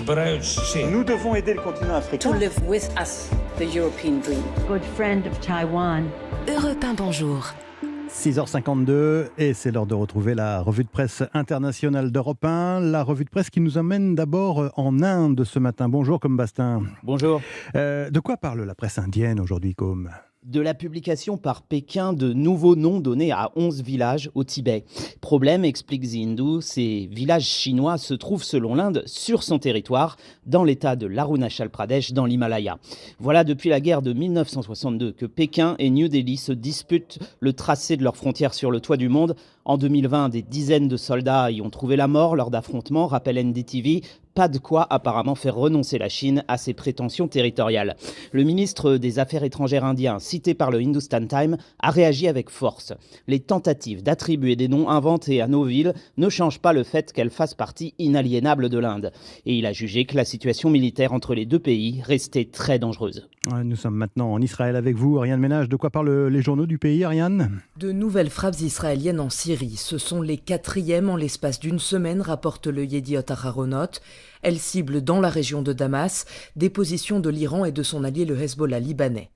Nous devons aider le continent africain. To live with us, the European dream. Good friend of Taiwan. Europe 1, bonjour. 6h52 et c'est l'heure de retrouver la revue de presse internationale d'Europe 1. La revue de presse qui nous emmène d'abord en Inde ce matin. Bonjour Combastin. Bonjour. De quoi parle la presse indienne aujourd'hui, Com ? De la publication par Pékin de nouveaux noms donnés à 11 villages au Tibet. Problème, explique The Hindu, ces villages chinois se trouvent selon l'Inde sur son territoire, dans l'état de l'Arunachal Pradesh, dans l'Himalaya. Voilà depuis la guerre de 1962 que Pékin et New Delhi se disputent le tracé de leurs frontières sur le toit du monde. En 2020, des dizaines de soldats y ont trouvé la mort lors d'affrontements, rappelle NDTV. Pas de quoi apparemment faire renoncer la Chine à ses prétentions territoriales. Le ministre des Affaires étrangères indien, cité par le Hindustan Times, a réagi avec force. Les tentatives d'attribuer des noms inventés à nos villes ne changent pas le fait qu'elles fassent partie inaliénable de l'Inde. Et il a jugé que la situation militaire entre les deux pays restait très dangereuse. Nous sommes maintenant en Israël avec vous, Ariane Ménage. De quoi parlent les journaux du pays, Ariane ? De nouvelles frappes israéliennes en Syrie. Ce sont les 4e en l'espace d'une semaine, rapporte le Yediot Aharonot. Elles ciblent dans la région de Damas des positions de l'Iran et de son allié le Hezbollah libanais.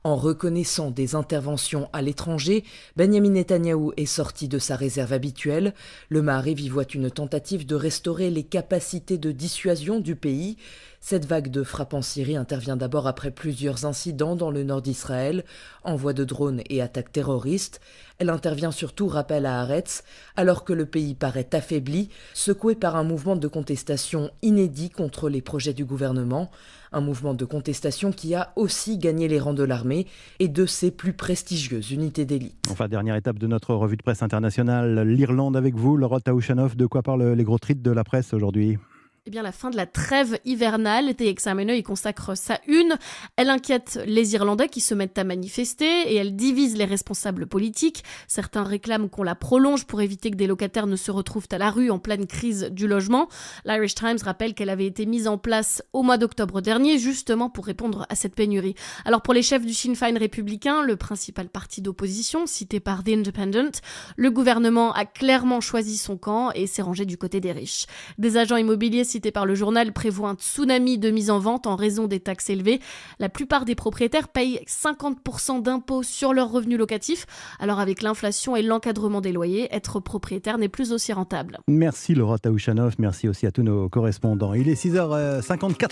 En reconnaissant des interventions à l'étranger, Benjamin Netanyahou est sorti de sa réserve habituelle. Le Maariv y voit une tentative de restaurer les capacités de dissuasion du pays. Cette vague de frappes en Syrie intervient d'abord après plusieurs incidents dans le nord d'Israël, envois de drones et attaques terroristes. Elle intervient surtout, rappelle à Haaretz, alors que le pays paraît affaibli, secoué par un mouvement de contestation inédit contre les projets du gouvernement. Un mouvement de contestation qui a aussi gagné les rangs de l'armée et de ses plus prestigieuses unités d'élite. Enfin, dernière étape de notre revue de presse internationale, l'Irlande avec vous, Laura Taouchanoff. De quoi parlent les gros titres de la presse aujourd'hui ? Eh bien, la fin de la trêve hivernale, The Examiner y consacre sa une. Elle inquiète les Irlandais qui se mettent à manifester et elle divise les responsables politiques. Certains réclament qu'on la prolonge pour éviter que des locataires ne se retrouvent à la rue en pleine crise du logement. L'Irish Times rappelle qu'elle avait été mise en place au mois d'octobre dernier, justement pour répondre à cette pénurie. Alors pour les chefs du Sinn Féin républicain, le principal parti d'opposition, cité par The Independent, le gouvernement a clairement choisi son camp et s'est rangé du côté des riches. Des agents immobiliers cité par le journal prévoit un tsunami de mise en vente en raison des taxes élevées. La plupart des propriétaires payent 50% d'impôts sur leurs revenus locatifs. Alors avec l'inflation et l'encadrement des loyers, être propriétaire n'est plus aussi rentable. Merci Laura Taouchanoff, merci aussi à tous nos correspondants. Il est 6h54.